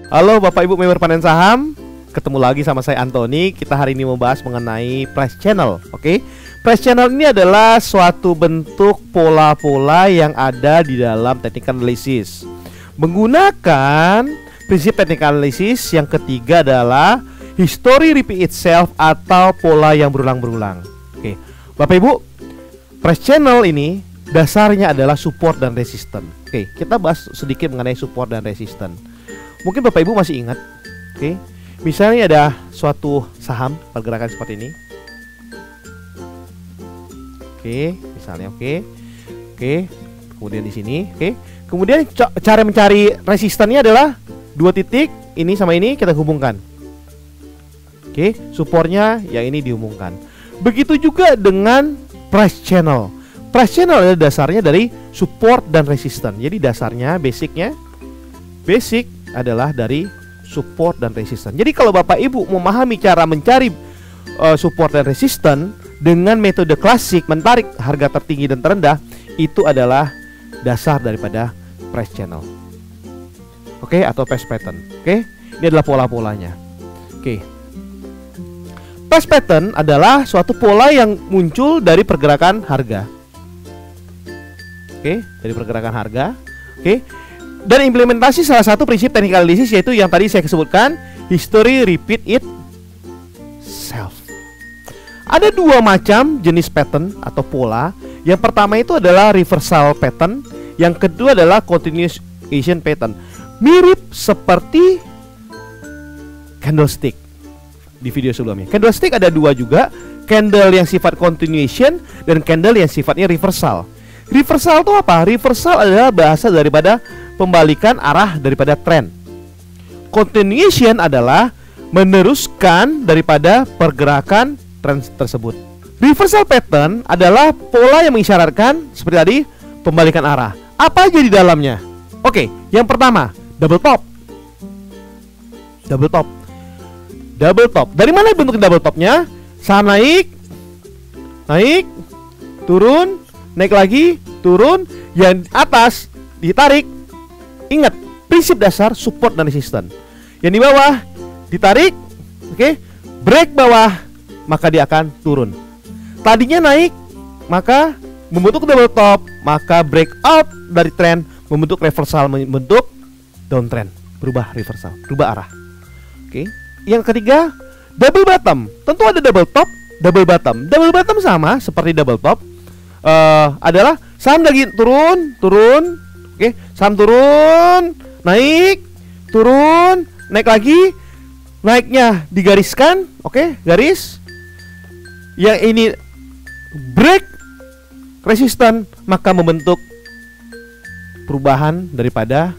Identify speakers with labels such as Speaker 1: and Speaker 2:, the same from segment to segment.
Speaker 1: Halo Bapak Ibu member panen saham, ketemu lagi sama saya Anthony. Kita hari ini membahas mengenai price channel. Oke, price channel ini adalah suatu bentuk pola-pola yang ada di dalam technical analysis. Menggunakan prinsip technical analysis yang ketiga adalah history repeat itself atau pola yang berulang-berulang. Oke, Bapak Ibu, price channel ini dasarnya adalah support dan resistance. Oke, kita bahas sedikit mengenai support dan resistance. Mungkin Bapak Ibu masih ingat, oke, misalnya ada suatu saham pergerakan seperti ini. Oke, misalnya oke, kemudian di sini, oke. Kemudian cara mencari resistannya adalah dua titik, ini sama ini kita hubungkan. Oke, supportnya yang ini dihubungkan. Begitu juga dengan price channel. Price channel adalah dasarnya dari support dan resistance. Jadi dasarnya, basic adalah dari support dan resistance. Jadi kalau Bapak Ibu memahami cara mencari support dan resistance dengan metode klasik menarik harga tertinggi dan terendah, itu adalah dasar daripada price channel. Oke, atau price pattern. Oke, ini adalah pola-polanya. Oke, price pattern adalah suatu pola yang muncul dari pergerakan harga. Oke, dari pergerakan harga. Oke, dan implementasi salah satu prinsip technical analysis yaitu yang tadi saya sebutkan, history repeat itself. Ada dua macam jenis pattern atau pola. Yang pertama itu adalah reversal pattern, yang kedua adalah continuation pattern. Mirip seperti candlestick di video sebelumnya. Candlestick ada dua juga, candle yang sifat continuation dan candle yang sifatnya reversal. Reversal itu apa? Reversal adalah bahasa daripada pembalikan arah daripada tren. Continuation adalah meneruskan daripada pergerakan tren tersebut. Reversal pattern adalah pola yang mengisyaratkan seperti tadi, pembalikan arah. Apa aja di dalamnya? Oke, yang pertama, double top. Double top. Double top. Dari mana bentuk double topnya? Saham naik, turun, naik lagi, turun, yang atas ditarik. Ingat, prinsip dasar support dan resistance. Yang di bawah ditarik, oke, break bawah, maka dia akan turun. Tadinya naik, maka membentuk double top, maka break out dari tren, membentuk reversal, membentuk downtrend, berubah reversal, berubah arah. Oke. Yang ketiga, double bottom. Tentu ada double top, double bottom. Double bottom sama seperti double top. Adalah saham lagi turun, oke, saham turun, naik, turun, naik lagi, naiknya digariskan, oke, garis. Yang ini break resisten, maka membentuk perubahan daripada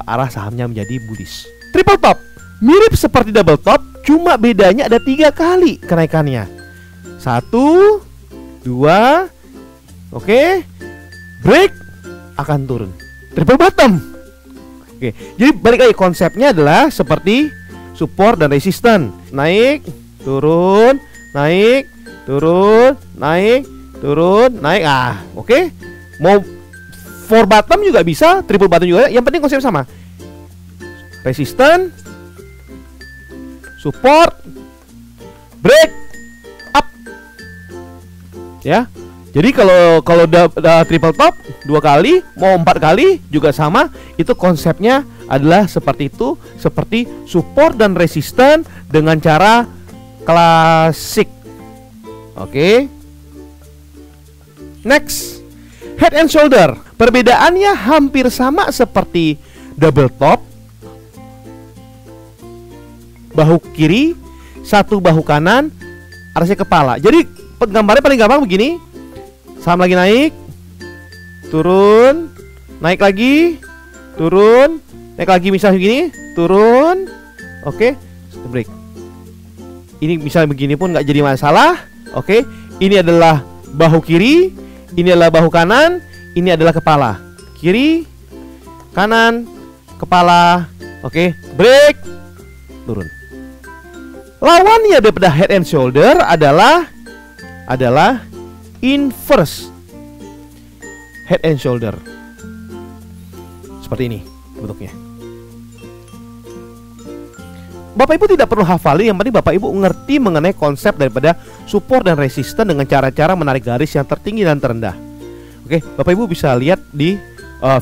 Speaker 1: arah sahamnya menjadi bullish. Triple top mirip seperti double top, cuma bedanya ada 3 kali kenaikannya. 1, 2, oke, break, akan turun. Triple bottom. Oke, jadi balik lagi, konsepnya adalah seperti support dan resistance. Naik, turun, naik, turun, naik, turun, naik. Oke. Mau four bottom juga bisa, triple bottom juga. Yang penting konsep sama. Resistance, support, break, up. Ya. Jadi kalau triple top 2 kali, mau 4 kali juga sama. Itu konsepnya adalah seperti itu, seperti support dan resisten dengan cara klasik. Oke. Next, head and shoulder. Perbedaannya hampir sama seperti double top. Bahu kiri, satu bahu kanan, arahnya kepala. Jadi gambarnya paling gampang begini. Saham lagi naik, turun, naik lagi, turun, naik lagi, misalnya begini, turun, oke, break. Ini misalnya begini pun nggak jadi masalah, oke. Ini adalah bahu kiri, ini adalah bahu kanan, ini adalah kepala. Kiri, kanan, kepala, oke, break, turun. Lawannya daripada head and shoulder adalah inverse head and shoulder. Seperti ini bentuknya. Bapak Ibu tidak perlu hafalin, yang penting Bapak Ibu ngerti mengenai konsep daripada support dan resisten dengan cara-cara menarik garis yang tertinggi dan terendah. Oke, Bapak Ibu bisa lihat di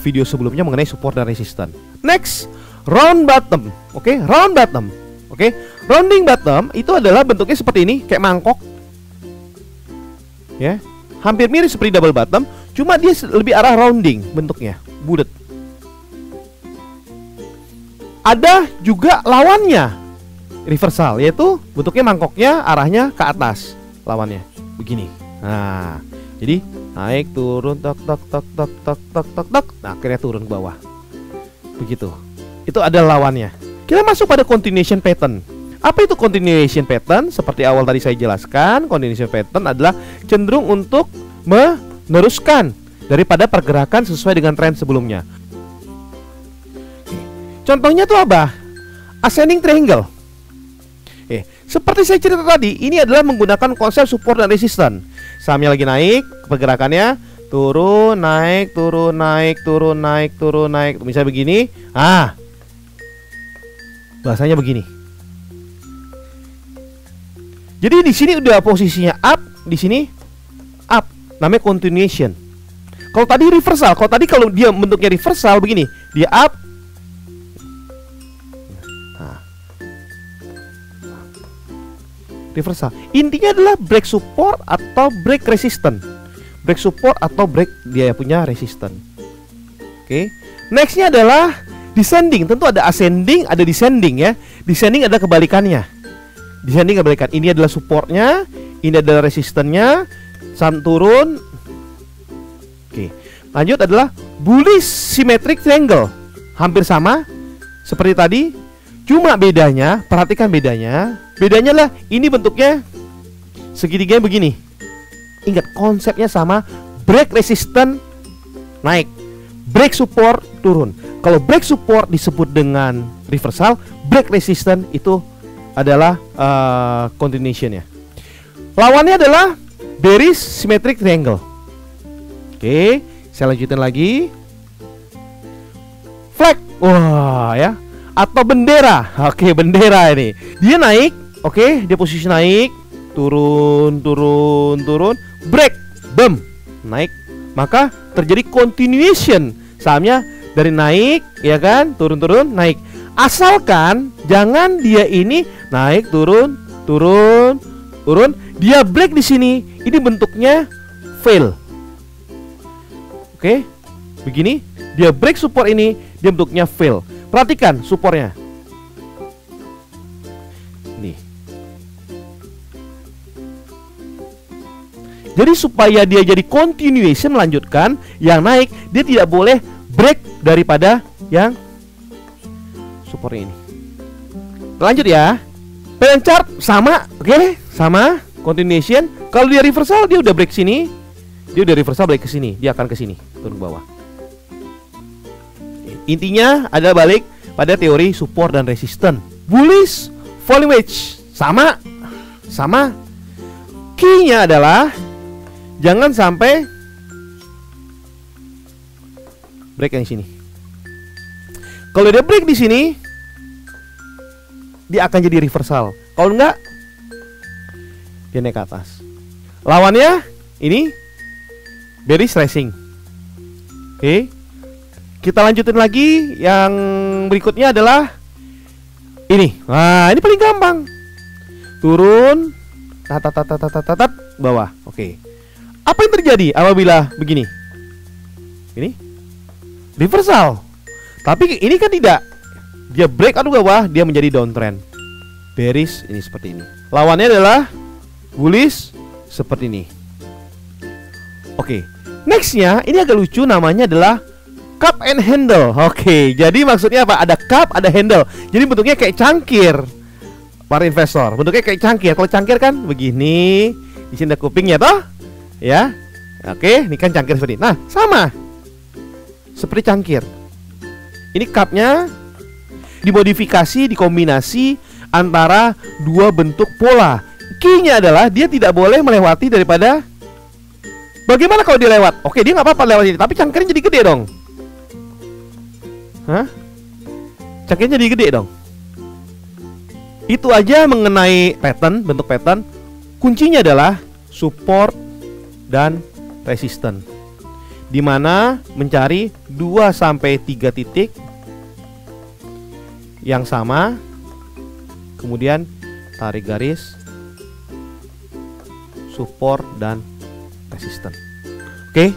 Speaker 1: video sebelumnya mengenai support dan resisten. Next, round bottom. Oke, round bottom. Oke, rounding bottom itu adalah bentuknya seperti ini, kayak mangkok. Ya, hampir mirip seperti double bottom, cuma dia lebih arah rounding bentuknya, bulat. Ada juga lawannya, reversal, yaitu bentuknya mangkoknya arahnya ke atas, lawannya begini. Nah, jadi naik turun tok tok tok tok tok tok tok tok, nah akhirnya turun ke bawah. Begitu. Itu ada lawannya. Kita masuk pada continuation pattern. Apa itu continuation pattern? Seperti awal tadi saya jelaskan, continuation pattern adalah cenderung untuk meneruskan daripada pergerakan sesuai dengan tren sebelumnya. Contohnya tuh apa? Ascending triangle. Seperti saya cerita tadi, ini adalah menggunakan konsep support dan resistance. Sahamnya lagi naik, pergerakannya turun, naik, turun, naik, turun, naik, turun, naik. Misalnya begini. Bahasanya begini. Jadi di sini udah posisinya up, di sini up. Namanya continuation. Kalau tadi reversal, kalau dia bentuknya reversal begini, dia up. Reversal. Intinya adalah break support atau break resistance. Break support atau break dia punya resistance. Oke. Nextnya adalah descending. Tentu ada ascending, ada descending ya. Descending ada kebalikannya. Descending kebalikan. Ini adalah supportnya, ini adalah resistennya. Sam turun. Oke. Lanjut adalah bullish symmetric triangle. Hampir sama seperti tadi. Cuma bedanya, perhatikan bedanya. Bedanya lah, ini bentuknya segitiganya begini. Ingat, konsepnya sama. Break resistant naik, break support turun. Kalau break support disebut dengan reversal, break resistant itu adalah continuation ya. Lawannya adalah bearish symmetric triangle. Oke, saya lanjutin lagi. Flag, wah ya, atau bendera. Oke, bendera ini. Dia naik, oke, dia posisi naik, turun, turun, turun, break, bam, naik. Maka terjadi continuation. Sahamnya dari naik, ya kan, turun, turun, naik. Asalkan jangan dia ini naik, turun, turun, turun, dia break di sini. Ini bentuknya fail. Oke, begini, dia break support ini, dia bentuknya fail. Perhatikan supportnya. Nih. Jadi supaya dia jadi continuation melanjutkan, yang naik dia tidak boleh break daripada yang support ini. Lanjut ya. Pattern chart sama, oke? Sama, continuation. Kalau dia reversal, dia udah break sini. Dia udah reversal balik ke sini, dia akan ke sini, turun ke bawah. Intinya adalah balik pada teori support dan resistance. Bullish falling wedge sama, sama. Key-nya adalah jangan sampai break yang sini. Kalau dia break di sini, dia akan jadi reversal. Kalau enggak, dia naik ke atas. Lawannya ini bearish rising. Oke. Kita lanjutin lagi. Yang berikutnya adalah ini. Nah, ini paling gampang. Turun, tat, bawah. Oke. Apa yang terjadi apabila begini? Ini reversal. Tapi ini kan tidak. Dia break ke bawah, dia menjadi downtrend. Bearish ini seperti ini. Lawannya adalah bullish seperti ini. Oke. Nextnya ini agak lucu, namanya adalah cup and handle. Oke, jadi maksudnya apa? Ada cup, ada handle. Jadi bentuknya kayak cangkir. Para investor, bentuknya kayak cangkir. Kalau cangkir kan begini, di sini ada kupingnya toh? Ya. Oke, ini kan cangkir seperti ini. Nah, sama. Seperti cangkir. Ini cupnya dimodifikasi, dikombinasi antara dua bentuk pola. Key-nya adalah dia tidak boleh melewati daripada. Bagaimana kalau dia lewat? Oke, dia nggak apa-apa lewat ini, tapi cangkirnya jadi gede dong. Hah? Cangkirnya jadi gede dong. Itu aja mengenai pattern, bentuk pattern. Kuncinya adalah support dan resisten, dimana mencari 2-3 titik yang sama, kemudian tarik garis support dan resisten. Oke,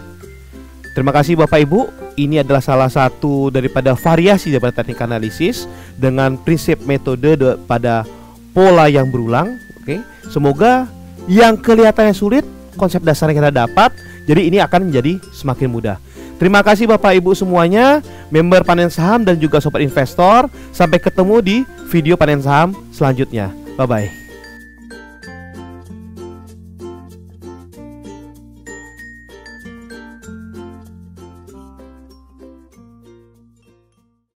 Speaker 1: terima kasih Bapak Ibu. Ini adalah salah satu daripada variasi daripada teknik analisis dengan prinsip metode pada pola yang berulang. Oke, semoga yang kelihatannya sulit, konsep dasarnya kita dapat, jadi ini akan menjadi semakin mudah. Terima kasih Bapak Ibu semuanya, member Panen Saham dan juga sobat investor. Sampai ketemu di video Panen Saham selanjutnya. Bye bye.